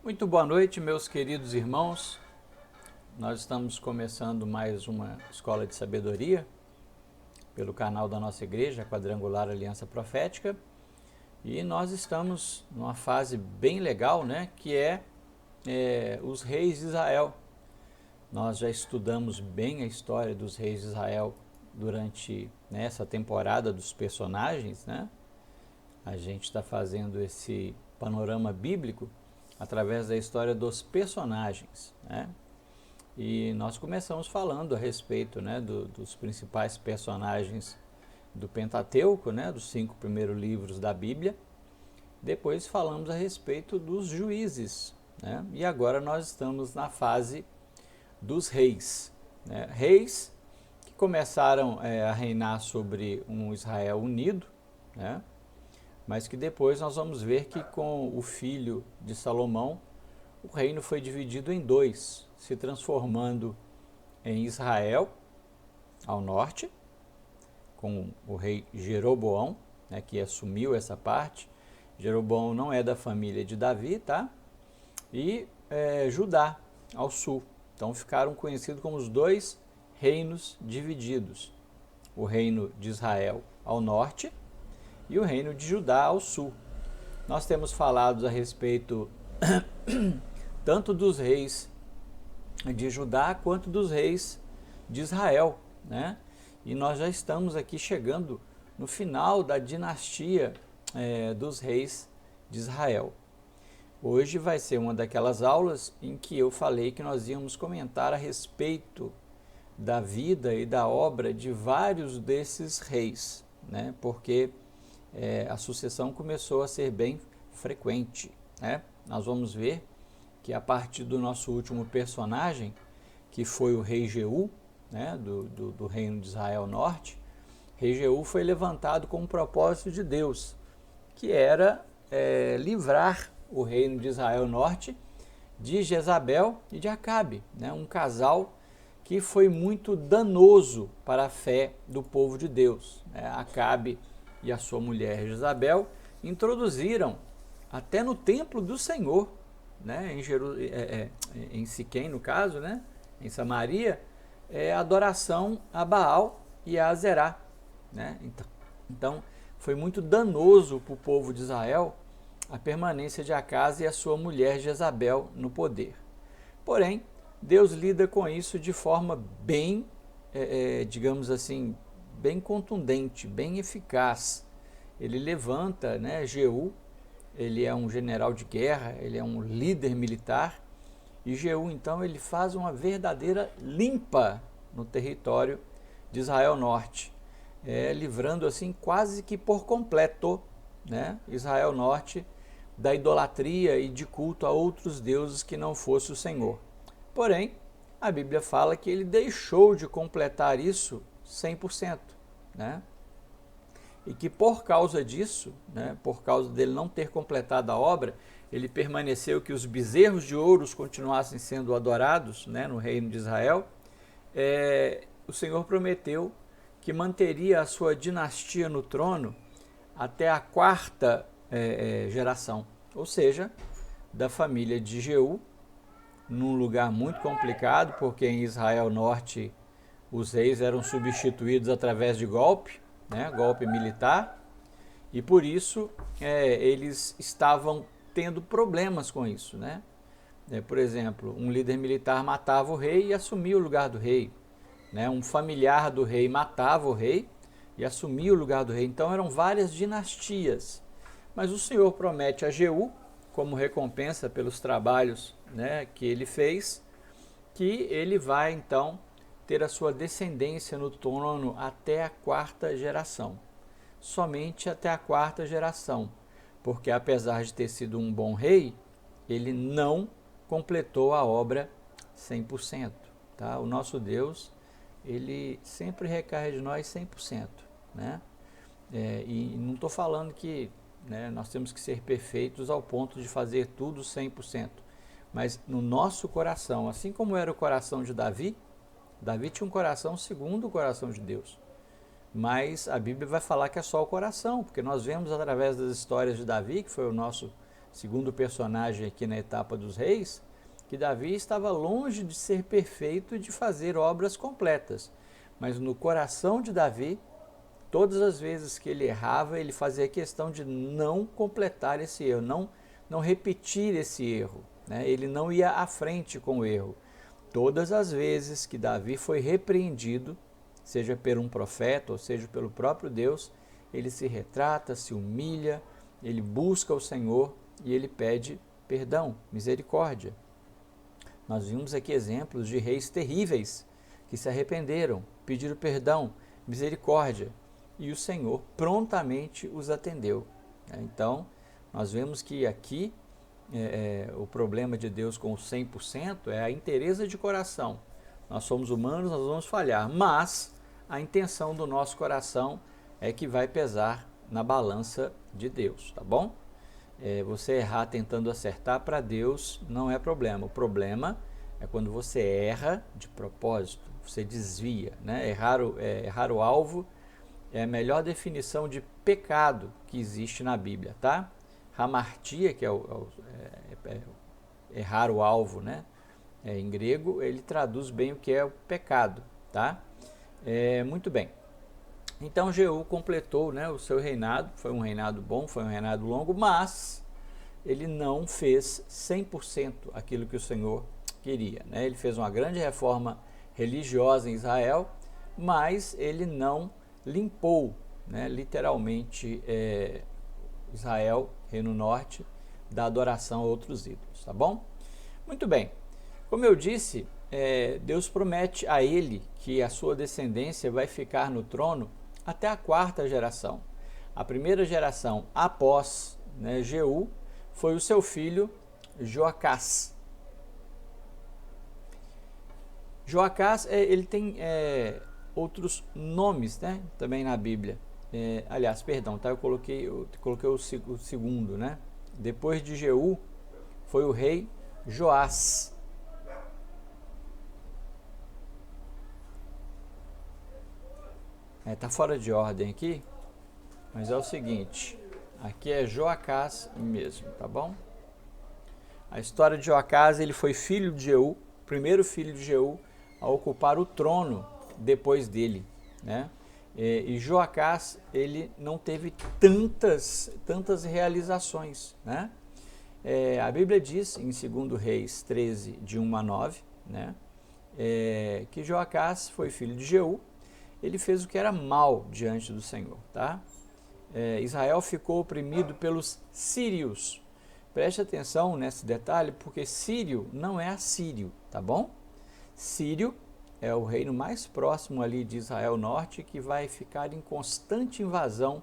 Muito boa noite, meus queridos irmãos. Nós estamos começando mais uma Escola de Sabedoria pelo canal da nossa igreja, Quadrangular Aliança Profética. E nós estamos numa fase bem legal, né? Que é os reis de Israel. Nós já estudamos bem a história dos reis de Israel durante essa temporada dos personagens, né? A gente está fazendo esse panorama bíblico através da história dos personagens, né? E nós começamos falando a respeito, né, dos principais personagens do Pentateuco, né, dos 5 primeiros livros da Bíblia. Depois falamos a respeito dos juízes, né? E agora nós estamos na fase dos reis, né? Reis que começaram a reinar sobre um Israel unido, né? Mas que depois nós vamos ver que com o filho de Salomão, o reino foi dividido em dois, se transformando em Israel, ao norte, com o rei Jeroboão, né, que assumiu essa parte. Jeroboão não é da família de Davi, tá? E Judá, ao sul. Então ficaram conhecidos como os dois reinos divididos. O reino de Israel ao norte e o reino de Judá ao sul. Nós temos falado a respeito tanto dos reis de Judá quanto dos reis de Israel, né? E nós já estamos aqui chegando no final da dinastia dos reis de Israel. Hoje vai ser uma daquelas aulas em que eu falei que nós íamos comentar a respeito da vida e da obra de vários desses reis, né? Porque a sucessão começou a ser bem frequente, né? Nós vamos ver que a partir do nosso último personagem, que foi o rei Jeú, né, do reino de Israel Norte, rei Jeú foi levantado com um propósito de Deus, que era livrar o reino de Israel Norte de Jezabel e de Acabe, né, um casal que foi muito danoso para a fé do povo de Deus. Acabe e a sua mulher Jezabel introduziram até no templo do Senhor, né, em Siquém, no caso, né, em Samaria, adoração a Baal e a Azerá, né? Então foi muito danoso para o povo de Israel a permanência de Acas e a sua mulher Jezabel no poder. Porém, Deus lida com isso de forma bem, digamos assim, bem contundente, bem eficaz. Ele levanta, né, Jeú. Ele é um general de guerra, ele é um líder militar, e Jeú então ele faz uma verdadeira limpa no território de Israel Norte, livrando assim quase que por completo, né, Israel Norte da idolatria e de culto a outros deuses que não fosse o Senhor. Porém, a Bíblia fala que ele deixou de completar isso 100%, né? E que por causa disso, né, por causa dele não ter completado a obra, ele permaneceu que os bezerros de ouro continuassem sendo adorados, né, no reino de Israel. O Senhor prometeu que manteria a sua dinastia no trono até a quarta geração, ou seja, da família de Jeú, num lugar muito complicado, porque em Israel Norte os reis eram substituídos através de golpe, né, golpe militar, e por isso eles estavam tendo problemas com isso, né? Por exemplo, um líder militar matava o rei e assumia o lugar do rei, né? Um familiar do rei matava o rei e assumia o lugar do rei. Então eram várias dinastias. Mas o Senhor promete a Jeú, como recompensa pelos trabalhos, né, que ele fez, que ele vai então ter a sua descendência no trono até a quarta geração. Somente até a quarta geração, porque apesar de ter sido um bom rei, ele não completou a obra 100%. Tá? O nosso Deus, ele sempre requer de nós 100%. Né? E não estou falando que, né, nós temos que ser perfeitos ao ponto de fazer tudo 100%. Mas no nosso coração, assim como era o coração de Davi, Davi tinha um coração segundo o coração de Deus. Mas a Bíblia vai falar que é só o coração, porque nós vemos através das histórias de Davi, que foi o nosso segundo personagem aqui na etapa dos reis, que Davi estava longe de ser perfeito e de fazer obras completas. Mas no coração de Davi, todas as vezes que ele errava, ele fazia questão de não completar esse erro, não repetir esse erro, né? Ele não ia à frente com o erro. Todas as vezes que Davi foi repreendido, seja por um profeta ou seja pelo próprio Deus, ele se retrata, se humilha, ele busca o Senhor e ele pede perdão, misericórdia. Nós vimos aqui exemplos de reis terríveis que se arrependeram, pediram perdão, misericórdia, e o Senhor prontamente os atendeu. Então, nós vemos que aqui o problema de Deus com o 100% é a inteireza de coração. Nós somos humanos, nós vamos falhar, mas a intenção do nosso coração é que vai pesar na balança de Deus, tá bom? Você errar tentando acertar para Deus não é problema. O problema é quando você erra de propósito, você desvia, né? Errar o alvo é a melhor definição de pecado que existe na Bíblia, tá? Hamartia, que é errar o alvo, né? Em grego, ele traduz bem o que é o pecado, tá? Muito bem. Então, Jeú completou, né, o seu reinado, foi um reinado bom, foi um reinado longo, mas ele não fez 100% aquilo que o Senhor queria, né? Ele fez uma grande reforma religiosa em Israel, mas ele não limpou, né, literalmente Israel, Reino Norte, da adoração a outros ídolos, tá bom? Muito bem, como eu disse, Deus promete a ele que a sua descendência vai ficar no trono até a 4ª geração. A primeira geração após, né, Jeú foi o seu filho Joacás. Joacás, ele tem outros nomes, né, também na Bíblia. Aliás, perdão, tá? Eu coloquei o segundo, né? Depois de Jeú foi o rei Joás. Tá fora de ordem aqui, mas é o seguinte, aqui é Joacás mesmo, tá bom? A história de Joacás, ele foi filho de Jeú, primeiro filho de Jeú a ocupar o trono depois dele, né? E Joacás, ele não teve tantas realizações, né? A Bíblia diz em 2 Reis 13, de 1 a 9, né, que Joacás foi filho de Jeú. Ele fez o que era mal diante do Senhor, tá? Israel ficou oprimido pelos sírios. Preste atenção nesse detalhe, porque sírio não é assírio, tá bom? Sírio é o reino mais próximo ali de Israel Norte, que vai ficar em constante invasão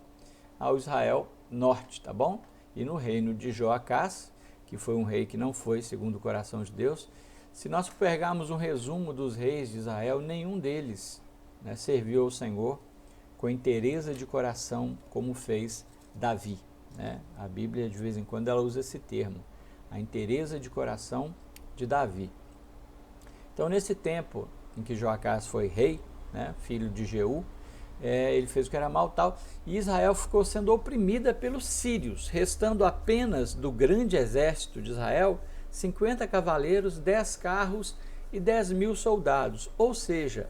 ao Israel Norte, tá bom? E no reino de Joacás, que foi um rei que não foi segundo o coração de Deus, se nós pegarmos um resumo dos reis de Israel, nenhum deles, né, serviu ao Senhor com inteireza de coração como fez Davi, né? A Bíblia de vez em quando ela usa esse termo, a inteireza de coração de Davi. Então, nesse tempo em que Joacás foi rei, né, filho de Jeú, ele fez o que era mal, tal, e Israel ficou sendo oprimida pelos sírios, restando apenas do grande exército de Israel 50 cavaleiros, 10 carros e 10.000 soldados. Ou seja,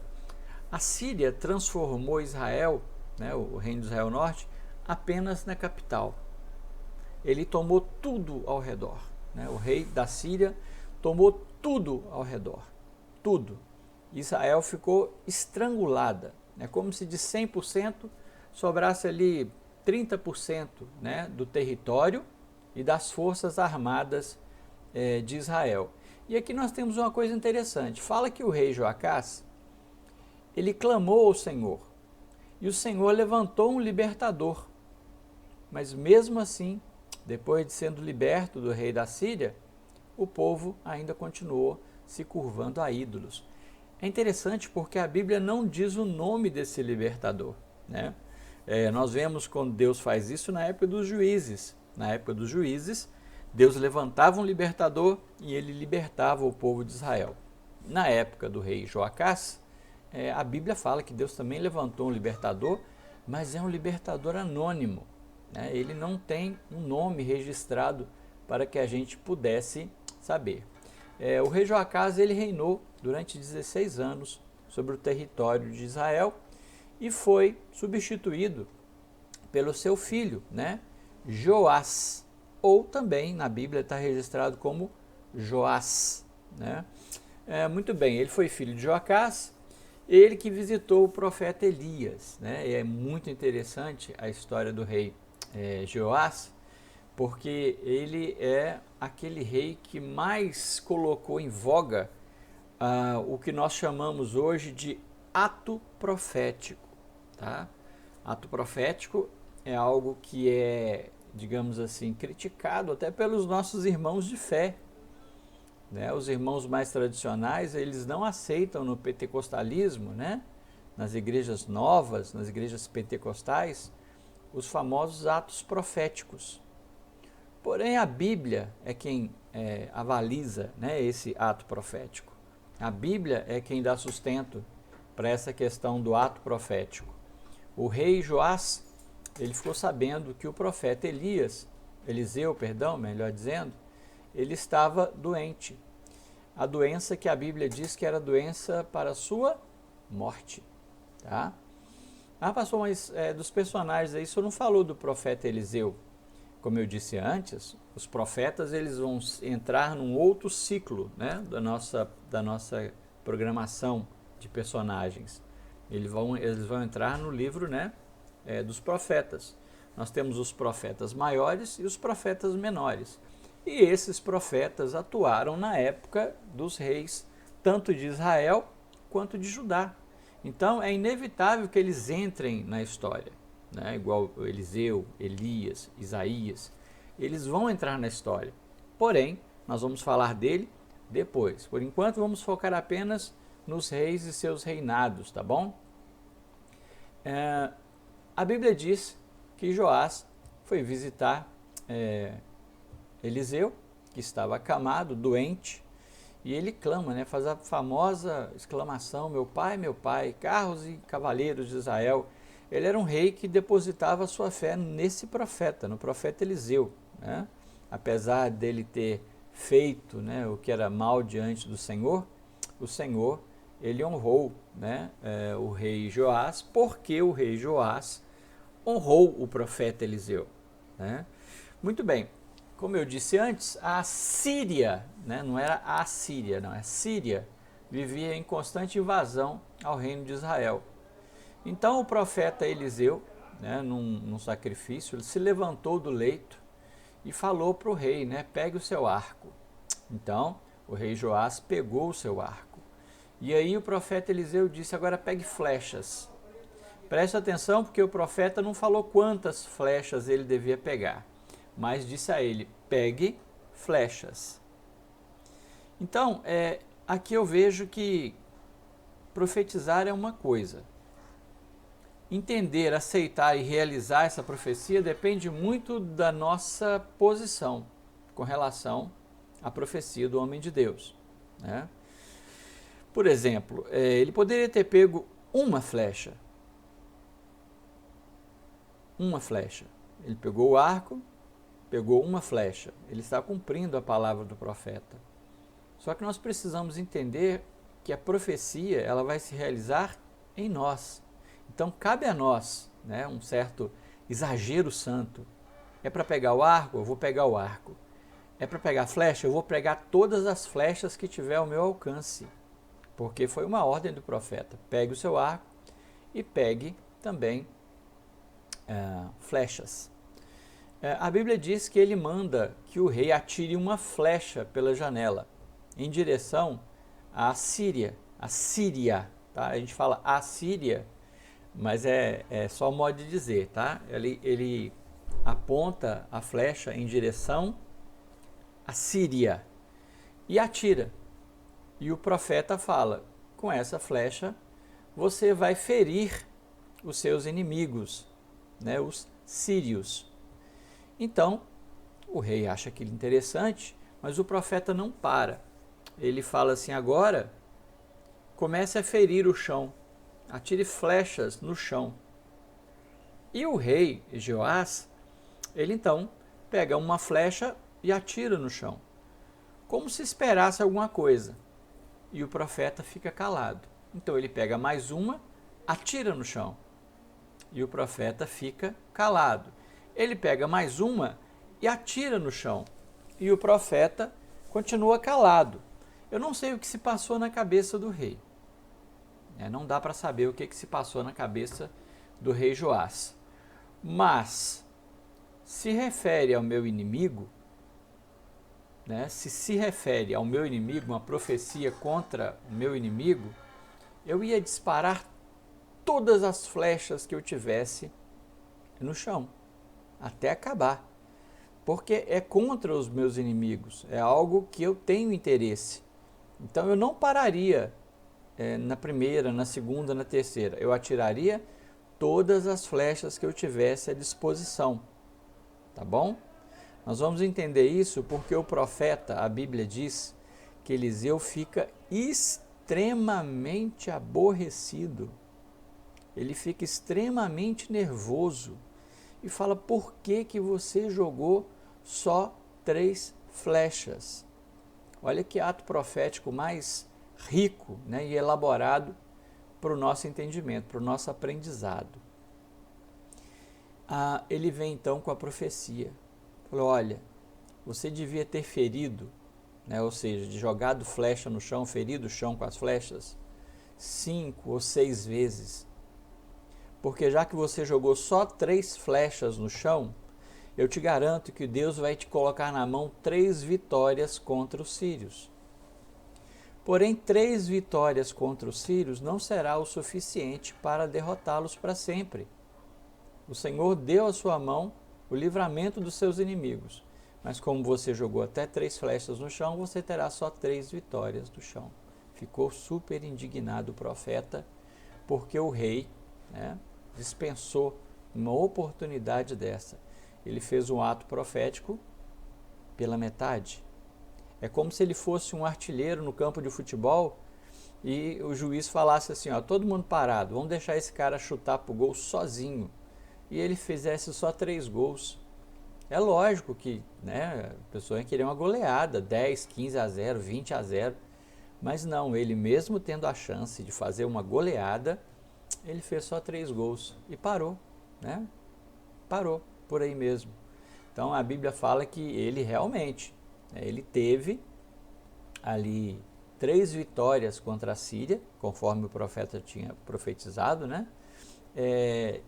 a Síria transformou Israel, né, o reino de Israel Norte, apenas na capital. Ele tomou tudo ao redor, né? O rei da Síria tomou tudo ao redor, tudo. Israel ficou estrangulada. É como se de 100% sobrasse ali 30%, né, do território e das forças armadas de Israel. E aqui nós temos uma coisa interessante. Fala que o rei Joacás, ele clamou ao Senhor, e o Senhor levantou um libertador. Mas mesmo assim, depois de sendo liberto do rei da Síria, o povo ainda continuou se curvando a ídolos. É interessante porque a Bíblia não diz o nome desse libertador, né? Nós vemos quando Deus faz isso na época dos juízes. Na época dos juízes, Deus levantava um libertador e ele libertava o povo de Israel. Na época do rei Joacás, a Bíblia fala que Deus também levantou um libertador, mas é um libertador anônimo, né? Ele não tem um nome registrado para que a gente pudesse saber. O rei Joacás, ele reinou durante 16 anos sobre o território de Israel e foi substituído pelo seu filho, né, Joás, ou também na Bíblia está registrado como Joás, né? Muito bem, ele foi filho de Joacás, ele que visitou o profeta Elias, né? E é muito interessante a história do rei Joás, porque ele é aquele rei que mais colocou em voga o que nós chamamos hoje de ato profético, tá? Ato profético é algo que é, digamos assim, criticado até pelos nossos irmãos de fé, né? Os irmãos mais tradicionais, eles não aceitam no pentecostalismo, né? Nas igrejas novas, nas igrejas pentecostais, os famosos atos proféticos. Porém, a Bíblia é quem avaliza, né, esse ato profético. A Bíblia é quem dá sustento para essa questão do ato profético. O rei Joás, ele ficou sabendo que o profeta Eliseu, melhor dizendo, ele estava doente. A doença que a Bíblia diz que era doença para a sua morte. Tá? Pastor, mas dos personagens aí, o senhor não falou do profeta Eliseu? Como eu disse antes, os profetas eles vão entrar num outro ciclo, né, da nossa programação de personagens. Eles vão entrar no livro, né, dos profetas. Nós temos os profetas maiores e os profetas menores. E esses profetas atuaram na época dos reis, tanto de Israel quanto de Judá. Então é inevitável que eles entrem na história, né? Igual Eliseu, Elias, Isaías. Eles vão entrar na história. Porém, nós vamos falar dele depois. Por enquanto, vamos focar apenas nos reis e seus reinados, tá bom? A Bíblia diz que Joás foi visitar Eliseu, que estava acamado, doente, e ele clama, né, faz a famosa exclamação, meu pai, carros e cavaleiros de Israel. Ele era um rei que depositava sua fé nesse profeta, no profeta Eliseu, né? Apesar dele ter feito, né, o que era mal diante do Senhor, o Senhor, ele honrou, né, o rei Joás, porque o rei Joás honrou o profeta Eliseu, né? Muito bem. Como eu disse antes, a Síria, né, não era a Síria, não, a Síria vivia em constante invasão ao reino de Israel. Então o profeta Eliseu, né, num sacrifício, ele se levantou do leito e falou para o rei, né, pegue o seu arco. Então o rei Joás pegou o seu arco. E aí o profeta Eliseu disse, agora pegue flechas. Preste atenção porque o profeta não falou quantas flechas ele devia pegar, mas disse a ele, pegue flechas. Então, aqui eu vejo que profetizar é uma coisa. Entender, aceitar e realizar essa profecia depende muito da nossa posição com relação à profecia do homem de Deus, né? Por exemplo, ele poderia ter pego uma flecha. Ele pegou o arco, pegou uma flecha. Ele está cumprindo a palavra do profeta. Só que nós precisamos entender que a profecia ela vai se realizar em nós. Então cabe a nós, né, um certo exagero santo. É para pegar o arco? Eu vou pegar o arco. É para pegar a flecha? Eu vou pegar todas as flechas que tiver ao meu alcance. Porque foi uma ordem do profeta. Pegue o seu arco e pegue também flechas. A Bíblia diz que ele manda que o rei atire uma flecha pela janela em direção à Síria. A Síria, tá? A gente fala Assíria, mas é só modo de dizer, tá? Ele aponta a flecha em direção à Síria e atira. E o profeta fala, com essa flecha você vai ferir os seus inimigos, né, os sírios. Então, o rei acha aquilo interessante, mas o profeta não para. Ele fala assim, agora comece a ferir o chão, atire flechas no chão. E o rei Joás, ele então pega uma flecha e atira no chão, como se esperasse alguma coisa. E o profeta fica calado. Então ele pega mais uma, atira no chão, e o profeta fica calado. Ele pega mais uma e atira no chão, e o profeta continua calado. Eu não sei o que se passou na cabeça do rei. Não dá para saber o que se passou na cabeça do rei Joás. Mas, se refere ao meu inimigo, se refere ao meu inimigo, uma profecia contra o meu inimigo, eu ia disparar todas as flechas que eu tivesse no chão, até acabar. Porque é contra os meus inimigos, é algo que eu tenho interesse. Então eu não pararia na primeira, na segunda, na terceira. Eu atiraria todas as flechas que eu tivesse à disposição. Tá bom? Nós vamos entender isso porque o profeta, a Bíblia diz, que Eliseu fica extremamente aborrecido. Ele fica extremamente nervoso e fala: por que você jogou só 3 flechas? Olha que ato profético mais rico, e elaborado para o nosso entendimento, para o nosso aprendizado. Ele vem então com a profecia. Falou: olha, você devia ter ferido, ou seja, de jogado flecha no chão, ferido o chão com as flechas, 5 ou 6 vezes. Porque já que você jogou só 3 flechas no chão, eu te garanto que Deus vai te colocar na mão 3 vitórias contra os sírios. Porém, 3 vitórias contra os sírios não será o suficiente para derrotá-los para sempre. O Senhor deu à sua mão o livramento dos seus inimigos, mas como você jogou até 3 flechas no chão, você terá só 3 vitórias do chão. Ficou super indignado o profeta, porque o rei dispensou uma oportunidade dessa. Ele fez um ato profético pela metade. É como se ele fosse um artilheiro no campo de futebol e o juiz falasse assim: todo mundo parado, vamos deixar esse cara chutar pro gol sozinho. E ele fizesse só 3 gols. É lógico que a pessoa ia querer uma goleada, 10, 15-0, 20-0. Mas não, ele mesmo tendo a chance de fazer uma goleada, ele fez só 3 gols e parou. Parou por aí mesmo. Então a Bíblia fala que ele realmente, ele teve ali 3 vitórias contra a Síria, conforme o profeta tinha profetizado,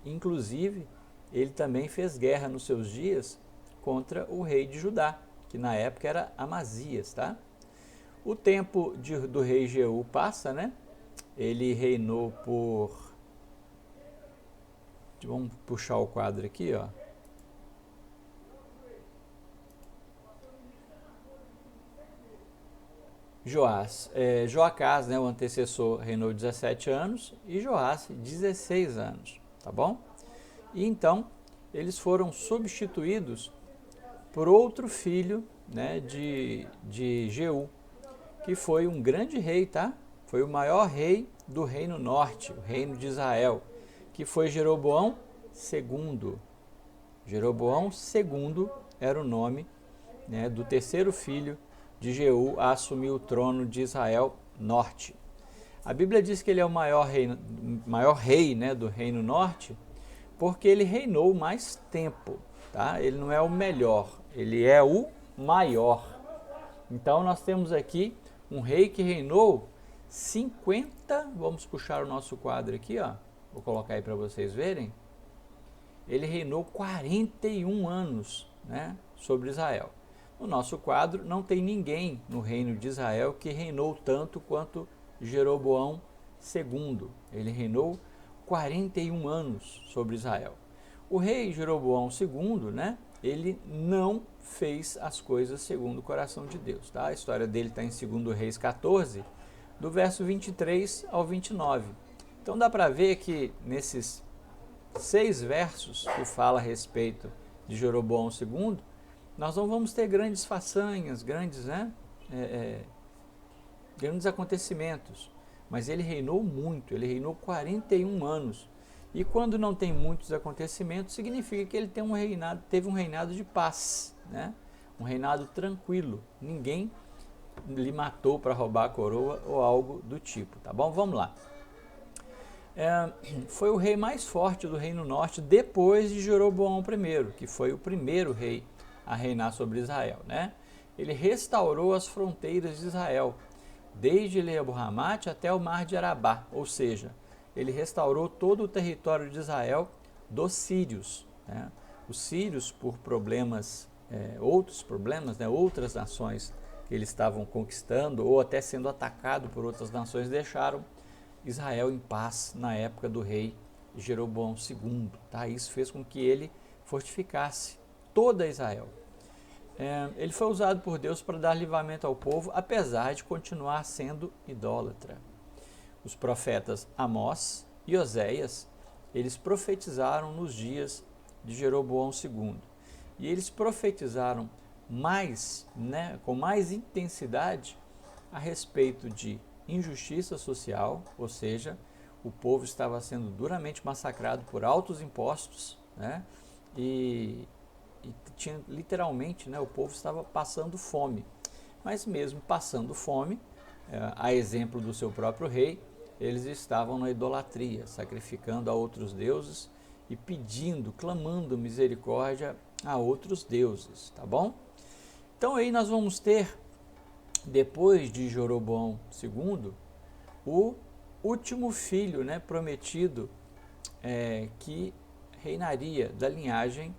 inclusive, ele também fez guerra nos seus dias contra o rei de Judá, que na época era Amazias, tá? O tempo do rei Jeú passa, Ele reinou por... Vamos puxar o quadro aqui, Joacás, o antecessor, reinou 17 anos e Joás 16 anos, tá bom? E então, eles foram substituídos por outro filho de Jeú, que foi um grande rei, tá? Foi o maior rei do reino norte, o reino de Israel, que foi Jeroboão II. Jeroboão II era o nome do terceiro filho de Jeú a assumir o trono de Israel norte. A Bíblia diz que ele é o maior rei do reino norte, porque ele reinou mais tempo, tá? Ele não é o melhor, ele é o maior. Então nós temos aqui um rei que reinou 50, vamos puxar o nosso quadro aqui, vou colocar aí para vocês verem. Ele reinou 41 anos, sobre Israel. No nosso quadro não tem ninguém no reino de Israel que reinou tanto quanto Jeroboão II. Ele reinou 41 anos sobre Israel. O rei Jeroboão II, ele não fez as coisas segundo o coração de Deus. Tá? A história dele está em 2 Reis 14, do verso 23 ao 29. Então dá para ver que nesses 6 versos que fala a respeito de Jeroboão II, nós não vamos ter grandes façanhas, grandes acontecimentos, mas ele reinou muito, ele reinou 41 anos. E quando não tem muitos acontecimentos, significa que ele teve um reinado de paz, um reinado tranquilo. Ninguém lhe matou para roubar a coroa ou algo do tipo, tá bom? Vamos lá. Foi o rei mais forte do Reino Norte depois de Jeroboão I, que foi o primeiro rei a reinar sobre Israel, né? Ele restaurou as fronteiras de Israel, desde Lebo-Hamate até o Mar de Arabá, ou seja, ele restaurou todo o território de Israel dos sírios, né? Os sírios, por problemas, outros problemas, né? Outras nações que eles estavam conquistando ou até sendo atacado por outras nações, deixaram Israel em paz na época do rei Jeroboão II. Tá? Isso fez com que ele fortificasse toda Israel. Ele foi usado por Deus para dar livramento ao povo, apesar de continuar sendo idólatra. Os profetas Amós e Oséias, eles profetizaram nos dias de Jeroboão II. E eles profetizaram mais, né, com mais intensidade a respeito de injustiça social, ou seja, o povo estava sendo duramente massacrado por altos impostos, né, e tinha literalmente, né, o povo estava passando fome. Mas mesmo passando fome, a exemplo do seu próprio rei, eles estavam na idolatria, sacrificando a outros deuses e pedindo, clamando misericórdia a outros deuses, tá bom? Então aí nós vamos ter, depois de Jeroboão II, o último filho, né, prometido, que reinaria da linhagem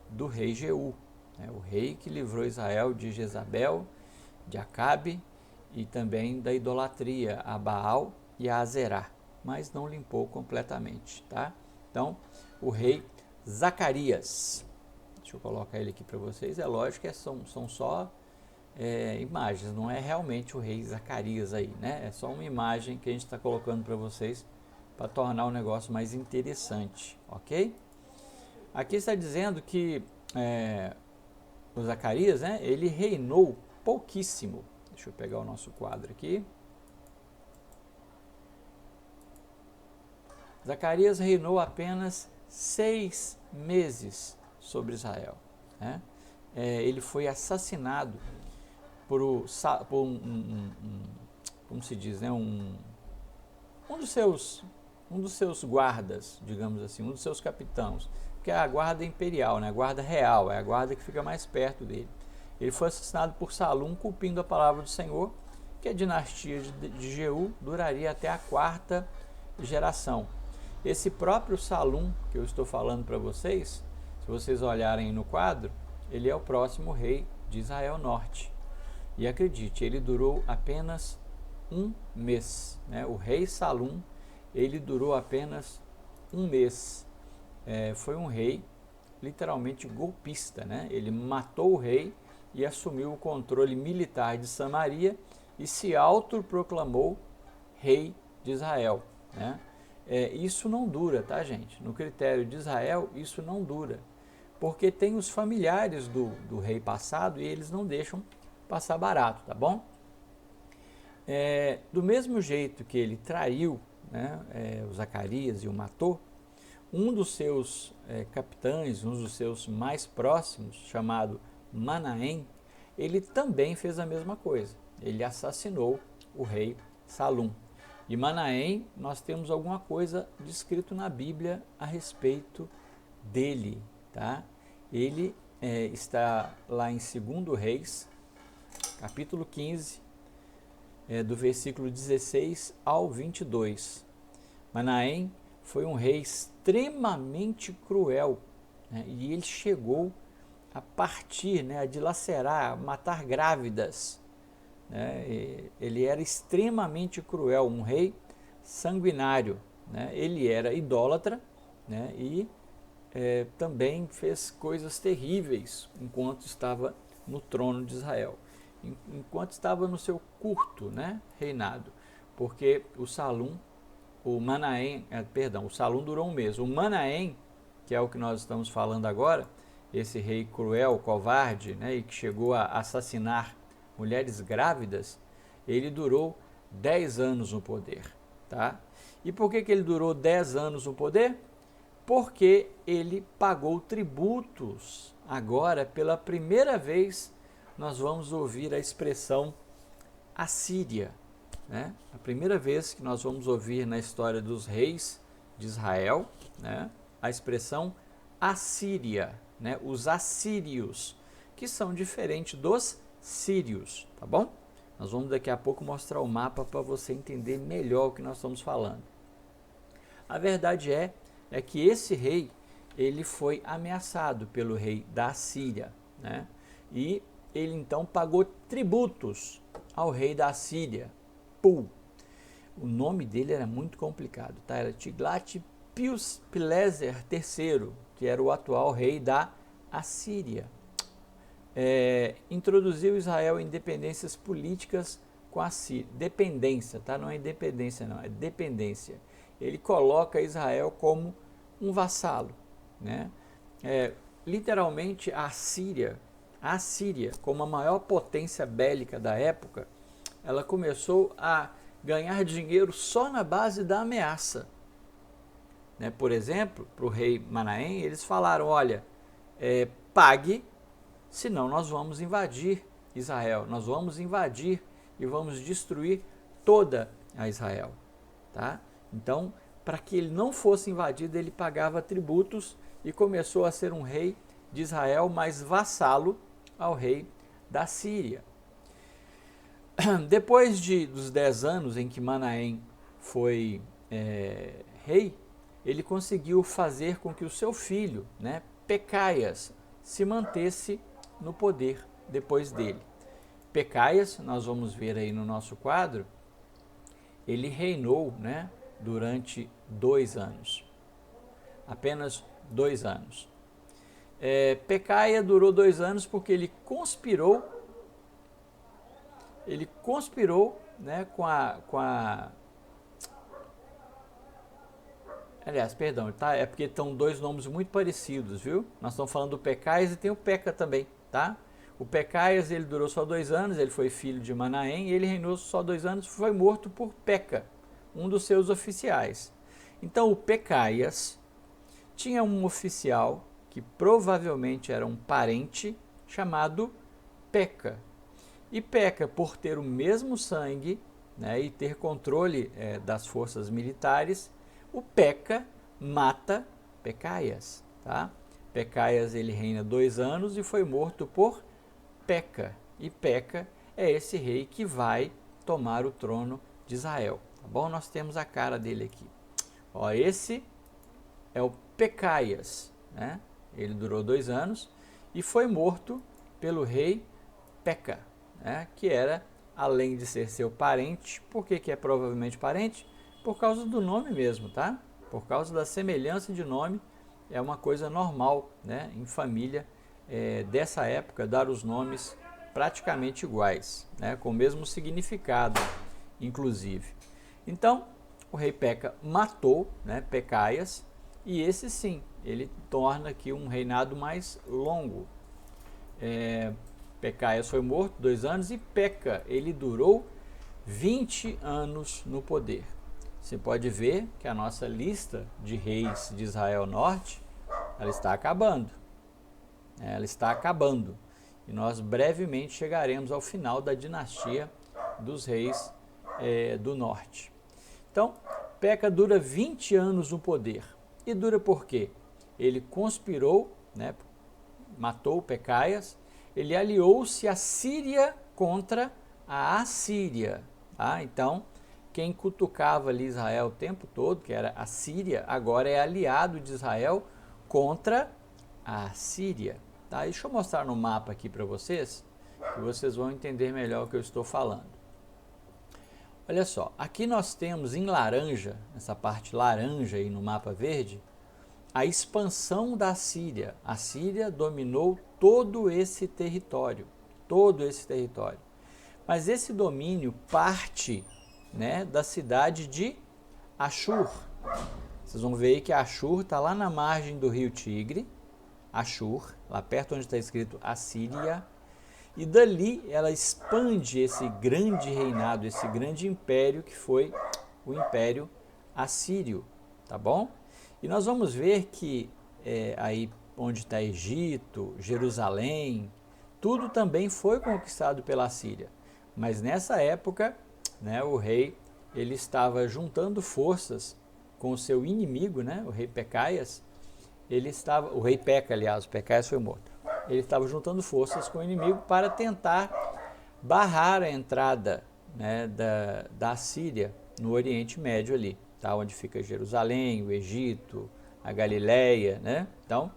do rei Jeú, né, o rei que livrou Israel de Jezabel, de Acabe e também da idolatria a Baal e a Azerá, mas não limpou completamente, tá? Então, o rei Zacarias, deixa eu colocar ele aqui para vocês, é lógico que são só imagens, não é realmente o rei Zacarias aí, né? É só uma imagem que a gente está colocando para vocês para tornar o negócio mais interessante, ok? Aqui está dizendo que o Zacarias, né, ele reinou pouquíssimo. Deixa eu pegar o nosso quadro aqui. Zacarias reinou apenas 6 meses sobre Israel, né? Ele foi assassinado por como se diz, né, um dos seus guardas, digamos assim, um dos seus capitãos, que é a guarda imperial, né, a guarda real, é a guarda que fica mais perto dele. Ele foi assassinado por Salum, cumprindo a palavra do Senhor, que a dinastia de Jeú duraria até a 4ª geração. Esse próprio Salum, que eu estou falando para vocês, se vocês olharem no quadro, ele é o próximo rei de Israel Norte. E acredite, ele durou apenas um mês, né? O rei Salum, ele durou apenas um mês. Foi um rei literalmente golpista, né? Ele matou o rei e assumiu o controle militar de Samaria e se autoproclamou rei de Israel, né? Isso não dura, tá, gente? No critério de Israel, isso não dura, porque tem os familiares do rei passado e eles não deixam passar barato, tá bom? Do mesmo jeito que ele traiu, né, o Zacarias e o matou, um dos seus capitães, um dos seus mais próximos, chamado Manaém, ele também fez a mesma coisa. Ele assassinou o rei Salum. De Manaém, nós temos alguma coisa descrito na Bíblia a respeito dele, tá? Ele está lá em 2 Reis, capítulo 15, do versículo 16 ao 22. Manaém foi um rei extremamente cruel, né? E ele chegou a partir, né, a dilacerar, a matar grávidas, né? Ele era extremamente cruel, um rei sanguinário, né? Ele era idólatra, né? E também fez coisas terríveis enquanto estava no trono de Israel, enquanto estava no seu curto, né, reinado, porque o Salum durou um mês. O Manaém, que é o que nós estamos falando agora, esse rei cruel, covarde, né, e que chegou a assassinar mulheres grávidas, ele durou 10 anos no poder, tá? E por que ele durou 10 anos no poder? Porque ele pagou tributos agora pela primeira vez nós vamos ouvir a expressão Assíria, né? A primeira vez que nós vamos ouvir na história dos reis de Israel, né, a expressão Assíria, né, os assírios, que são diferentes dos sírios, tá bom? Nós vamos daqui a pouco mostrar o mapa para você entender melhor o que nós estamos falando. A verdade é que esse rei, ele foi ameaçado pelo rei da Síria, né? E ele então pagou tributos ao rei da Síria, Pul. O nome dele era muito complicado, tá? Era Tiglat-Pileser III, que era o atual rei da Assíria. Introduziu Israel em dependências políticas com a Síria. Dependência, tá? Não é independência, não, é dependência. Ele coloca Israel como um vassalo, né? Literalmente a Síria, como a maior potência bélica da época, ela começou a ganhar dinheiro só na base da ameaça, né? Por exemplo, para o rei Manaém, eles falaram, olha, pague, senão nós vamos invadir Israel, nós vamos invadir e vamos destruir toda a Israel, tá? Então, para que ele não fosse invadido, ele pagava tributos e começou a ser um rei de Israel, mas vassalo ao rei da Síria. Depois dos 10 anos em que Manaém foi rei, ele conseguiu fazer com que o seu filho, né, Pecaias, se mantesse no poder depois dele. Pecaias, nós vamos ver aí no nosso quadro, ele reinou, né, durante 2 anos, apenas 2 anos. Pecaia durou 2 anos porque ele conspirou, né, aliás, perdão, tá? É porque estão 2 nomes muito parecidos, viu? Nós estamos falando do Pecaias e tem o Peca também, tá? O Pecaias, ele durou só 2 anos, ele foi filho de Manaém, ele reinou só 2 anos, foi morto por Peca, um dos seus oficiais. Então o Pecaias tinha um oficial que provavelmente era um parente chamado Peca. E Peca, por ter o mesmo sangue, né, e ter controle das forças militares, o Peca mata Pecaias, tá? Pecaias, ele reina 2 anos e foi morto por Peca. E Peca é esse rei que vai tomar o trono de Israel, tá bom? Nós temos a cara dele aqui. Ó, esse é o Pecaias, né? Ele durou 2 anos e foi morto pelo rei Peca, né? Que era, além de ser seu parente, por que é provavelmente parente? Por causa do nome mesmo, tá? Por causa da semelhança de nome, é uma coisa normal, né, em família dessa época, dar os nomes praticamente iguais, né, com o mesmo significado, inclusive. Então, o rei Peca matou, né, Pecaias, e esse sim, ele torna aqui um reinado mais longo. Pecaias foi morto 2 anos e Peca, ele durou 20 anos no poder. Você pode ver que a nossa lista de reis de Israel Norte, ela está acabando. Ela está acabando. E nós brevemente chegaremos ao final da dinastia dos reis do Norte. Então, Peca dura 20 anos no poder. E dura por quê? Ele conspirou, né, matou Pecaias, ele aliou-se à Síria contra a Assíria. Tá? Então, quem cutucava ali Israel o tempo todo, que era a Síria, agora é aliado de Israel contra a Síria. Tá? Deixa eu mostrar no mapa aqui para vocês, que vocês vão entender melhor o que eu estou falando. Olha só, aqui nós temos em laranja, essa parte laranja aí no mapa verde, a expansão da Síria. A Síria dominou todo esse território, Mas esse domínio parte, né, da cidade de Ashur. Vocês vão ver aí que Ashur está lá na margem do rio Tigre, Ashur, lá perto onde está escrito Assíria, e dali ela expande esse grande reinado, esse grande império que foi o Império Assírio, tá bom? E nós vamos ver que aí onde está Egito, Jerusalém, tudo também foi conquistado pela Síria. Mas nessa época, né, o rei ele estava juntando forças com o seu inimigo, né, o rei Pecaias. O rei Peca, aliás, o Pecaias foi morto. Ele estava juntando forças com o inimigo para tentar barrar a entrada, né, da Síria no Oriente Médio ali, tá, onde fica Jerusalém, o Egito, a Galileia, né? Então,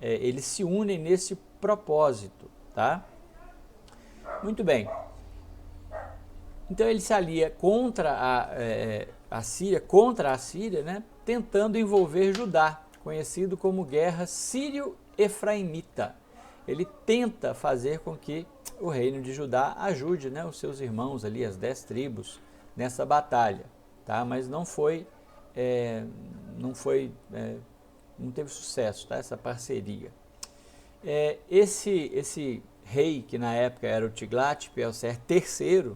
eles se unem nesse propósito, tá? Muito bem. Então ele se alia contra a Síria, né, tentando envolver Judá, conhecido como Guerra Sírio-Efraimita. Ele tenta fazer com que o reino de Judá ajude, né, os seus irmãos ali, as 10 tribos, nessa batalha, tá? Mas não teve sucesso, tá, essa parceria. Esse rei, que na época era o Tiglat-Pileser III,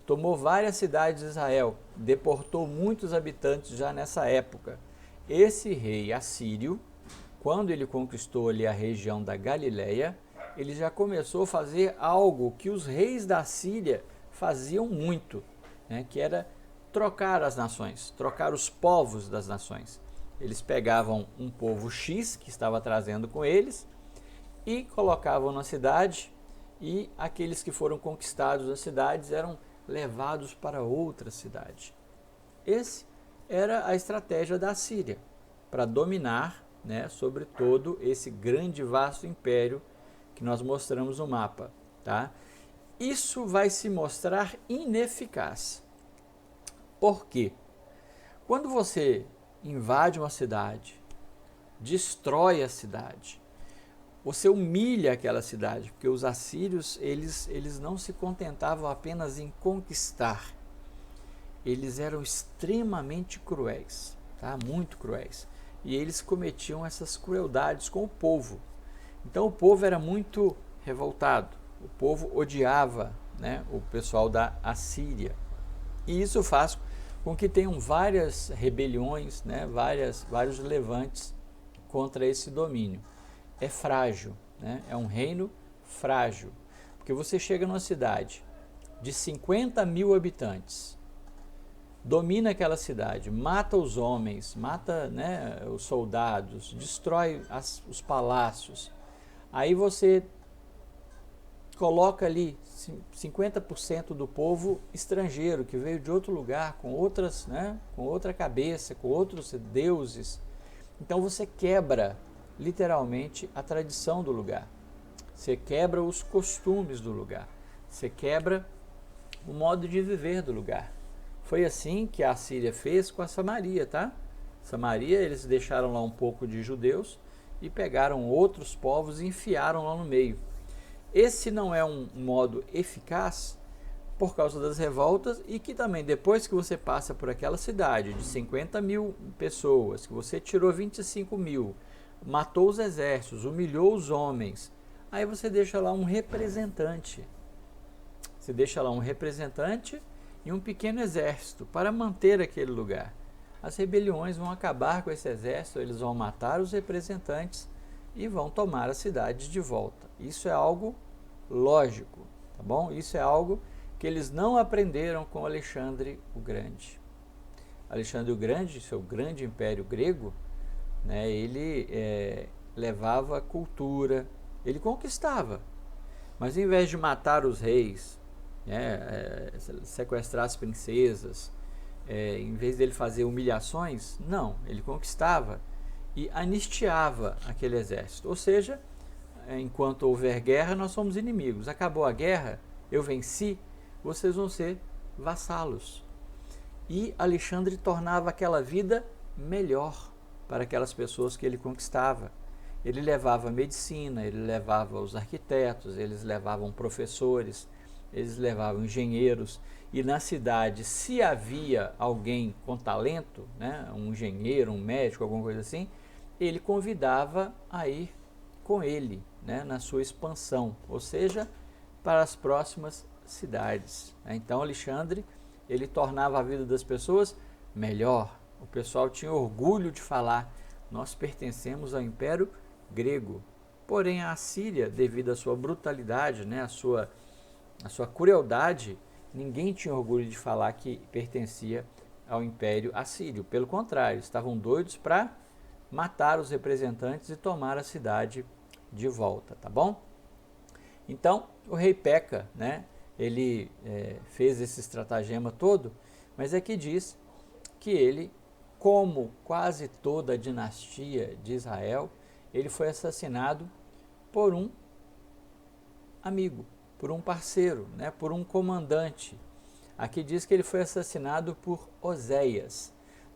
tomou várias cidades de Israel, deportou muitos habitantes já nessa época. Esse rei assírio, quando ele conquistou ali a região da Galileia, ele já começou a fazer algo que os reis da Síria faziam muito, né, que era trocar as nações, trocar os povos das nações. Eles pegavam um povo X que estava trazendo com eles e colocavam na cidade, e aqueles que foram conquistados nas cidades eram levados para outra cidade. Essa era a estratégia da Síria para dominar, né, sobre todo esse grande vasto império que nós mostramos no mapa, tá? Isso vai se mostrar ineficaz. Por quê? Quando você invade uma cidade, destrói a cidade, você humilha aquela cidade, porque os assírios eles não se contentavam apenas em conquistar, eles eram extremamente cruéis, tá? Muito cruéis, e eles cometiam essas crueldades com o povo. Então o povo era muito revoltado, o povo odiava, né, o pessoal da Assíria, e isso faz com que tenham várias rebeliões, né, vários levantes contra esse domínio. É frágil, né? É um reino frágil, porque você chega numa cidade de 50 mil habitantes, domina aquela cidade, mata os homens, mata, né, os soldados, destrói os palácios, aí você coloca ali 50% do povo estrangeiro, que veio de outro lugar, com outras, né, com outra cabeça, com outros deuses. Então você quebra literalmente a tradição do lugar, você quebra os costumes do lugar, você quebra o modo de viver do lugar. Foi assim que a Síria fez com a Samaria, tá? Samaria, eles deixaram lá um pouco de judeus e pegaram outros povos e enfiaram lá no meio. Esse não é um modo eficaz por causa das revoltas, e que também depois que você passa por aquela cidade de 50 mil pessoas, que você tirou 25 mil, matou os exércitos, humilhou os homens, aí você deixa lá um representante. Você deixa lá um representante e um pequeno exército para manter aquele lugar. As rebeliões vão acabar com esse exército, eles vão matar os representantes e vão tomar a cidade de volta. Isso é algo lógico, tá bom? Isso é algo que eles não aprenderam com Alexandre o Grande. Alexandre o Grande, seu grande império grego, né, ele levava cultura, ele conquistava, mas em vez de matar os reis, né, sequestrar as princesas, em vez dele fazer humilhações, não, ele conquistava e anistiava aquele exército. Ou seja, enquanto houver guerra, nós somos inimigos. Acabou a guerra, eu venci, vocês vão ser vassalos. E Alexandre tornava aquela vida melhor para aquelas pessoas que ele conquistava. Ele levava medicina, ele levava os arquitetos, eles levavam professores, eles levavam engenheiros, e na cidade, se havia alguém com talento, né, um engenheiro, um médico, alguma coisa assim, ele convidava a ir com ele, né, na sua expansão, ou seja, para as próximas cidades. Então Alexandre, ele tornava a vida das pessoas melhor. O pessoal tinha orgulho de falar, nós pertencemos ao Império Grego, Porém, a Assíria, devido à sua brutalidade, né, a sua crueldade, ninguém tinha orgulho de falar que pertencia ao Império Assírio. Pelo contrário, estavam doidos para matar os representantes e tomar a cidade de volta, tá bom? Então, o rei Peca, né, ele fez esse estratagema todo, mas aqui diz que ele, como quase toda a dinastia de Israel, ele foi assassinado por um amigo, por um parceiro, né, por um comandante. Aqui diz que ele foi assassinado por Oséias.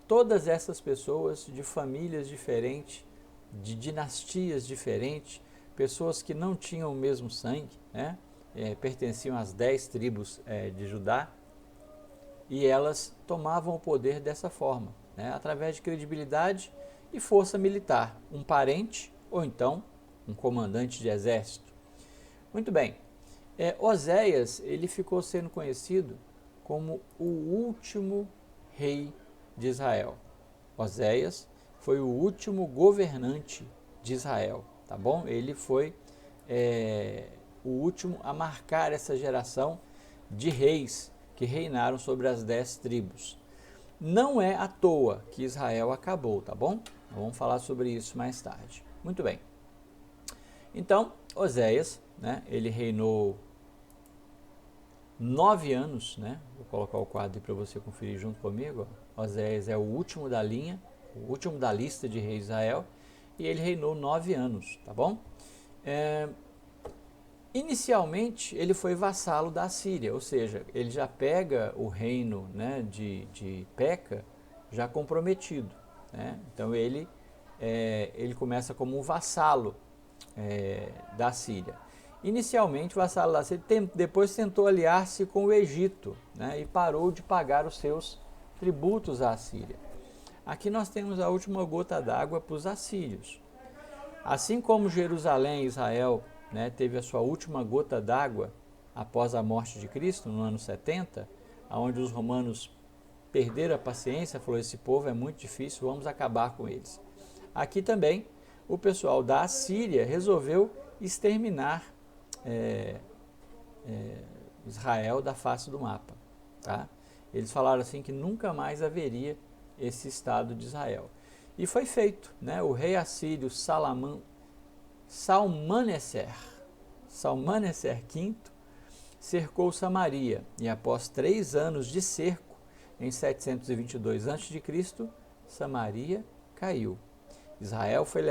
Todas essas pessoas de famílias diferentes, de dinastias diferentes, pessoas que não tinham o mesmo sangue, né, pertenciam às 10 tribos de Judá, e elas tomavam o poder dessa forma, né, através de credibilidade e força militar, um parente ou então um comandante de exército. Muito bem, Oséias ele ficou sendo conhecido como o último rei de Israel. Oséias foi o último governante de Israel, tá bom? Ele foi o último a marcar essa geração de reis que reinaram sobre as 10 tribos. Não é à toa que Israel acabou, tá bom? Vamos falar sobre isso mais tarde. Muito bem. Então, Oséias, né, ele reinou 9 anos, né? Vou colocar o quadro para você conferir junto comigo. Oséias é o último da linha, o último da lista de reis de Israel, e ele reinou 9 anos, tá bom? Inicialmente, ele foi vassalo da Síria, ou seja, ele já pega o reino, né, de Peca já comprometido, né? Então ele começa como um vassalo da Síria. Inicialmente, o vassalo da Síria depois tentou aliar-se com o Egito, né, e parou de pagar os seus tributos à Síria. Aqui nós temos a última gota d'água para os assírios. Assim como Jerusalém e Israel, né, teve a sua última gota d'água após a morte de Cristo, no ano 70, onde os romanos perderam a paciência, falou, esse povo é muito difícil, vamos acabar com eles. Aqui também, o pessoal da Assíria resolveu exterminar Israel da face do mapa. Tá? Eles falaram assim que nunca mais haveria esse Estado de Israel. E foi feito, né? O rei assírio Salmaneser V cercou Samaria e após 3 anos de cerco, em 722 a.C., Samaria caiu. Israel foi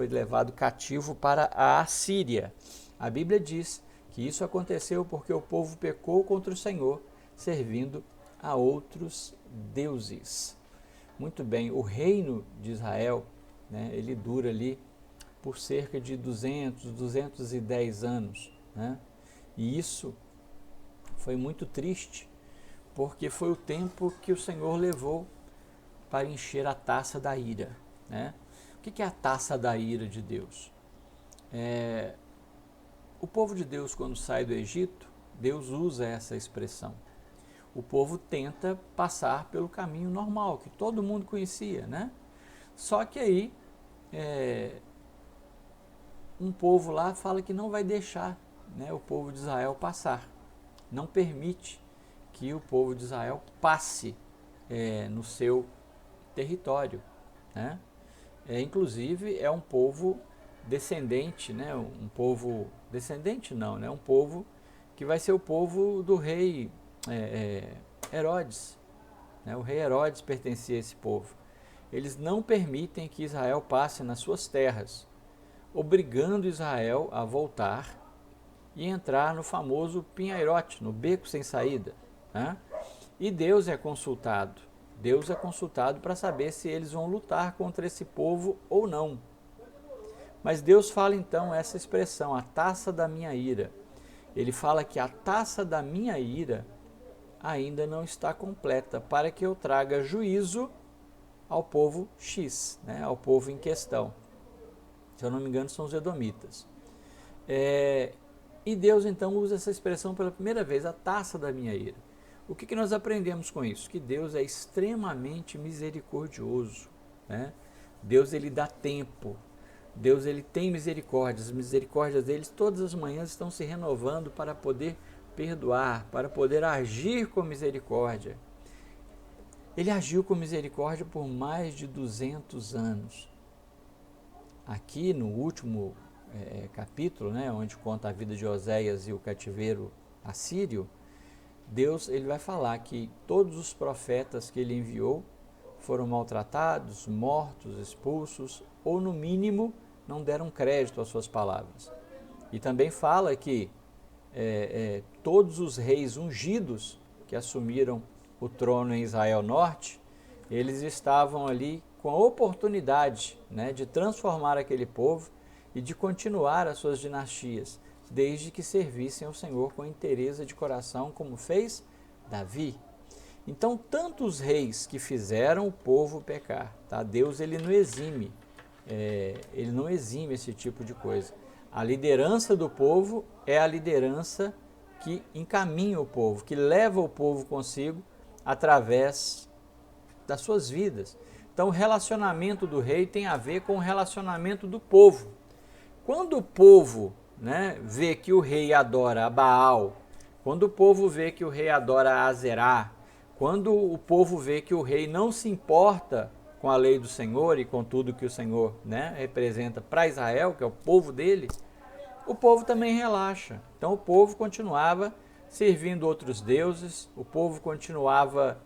levado cativo para a Assíria. A Bíblia diz que isso aconteceu porque o povo pecou contra o Senhor, servindo a outros deuses. Muito bem, o reino de Israel, né, ele dura ali por cerca de 210 anos. Né? E isso foi muito triste, porque foi o tempo que o Senhor levou para encher a taça da ira. Né? O que é a taça da ira de Deus? O povo de Deus, quando sai do Egito, Deus usa essa expressão. O povo tenta passar pelo caminho normal, que todo mundo conhecia, né? Só que aí, um povo lá fala que não vai deixar, né, o povo de Israel passar. Não permite que o povo de Israel passe no seu território, né? Inclusive, é um povo descendente, né? Um povo descendente não, né? Um povo que vai ser o povo do rei Herodes, né? O rei Herodes pertencia a esse povo. Eles não permitem que Israel passe nas suas terras, obrigando Israel a voltar e entrar no famoso pinheirote, no beco sem saída. Né? E Deus é consultado para saber se eles vão lutar contra esse povo ou não. Mas Deus fala então essa expressão, a taça da minha ira. Ele fala que a taça da minha ira ainda não está completa, para que eu traga juízo ao povo X, né, ao povo em questão. Se eu não me engano, são os edomitas. E Deus então usa essa expressão pela primeira vez, a taça da minha ira. O que nós aprendemos com isso? Que Deus é extremamente misericordioso. Né? Deus ele dá tempo. Deus ele tem misericórdia, as misericórdias deles todas as manhãs estão se renovando para poder perdoar, para poder agir com misericórdia. Ele agiu com misericórdia por mais de 200 anos. Aqui no último capítulo, né, onde conta a vida de Oséias e o cativeiro assírio, Deus ele vai falar que todos os profetas que ele enviou foram maltratados, mortos, expulsos, ou no mínimo não deram crédito às suas palavras. E também fala que todos os reis ungidos que assumiram o trono em Israel Norte, eles estavam ali com a oportunidade, né, de transformar aquele povo e de continuar as suas dinastias, desde que servissem ao Senhor com inteireza de coração, como fez Davi. Então, tantos reis que fizeram o povo pecar, tá? Deus ele não exime esse tipo de coisa. A liderança do povo é a liderança que encaminha o povo, que leva o povo consigo através das suas vidas. Então, o relacionamento do rei tem a ver com o relacionamento do povo. Quando o povo, né, vê que o rei adora a Baal, quando o povo vê que o rei adora a Azerá, quando o povo vê que o rei não se importa com a lei do Senhor e com tudo que o Senhor, né, representa para Israel, que é o povo dele, o povo também relaxa. Então o povo continuava servindo outros deuses, o povo continuava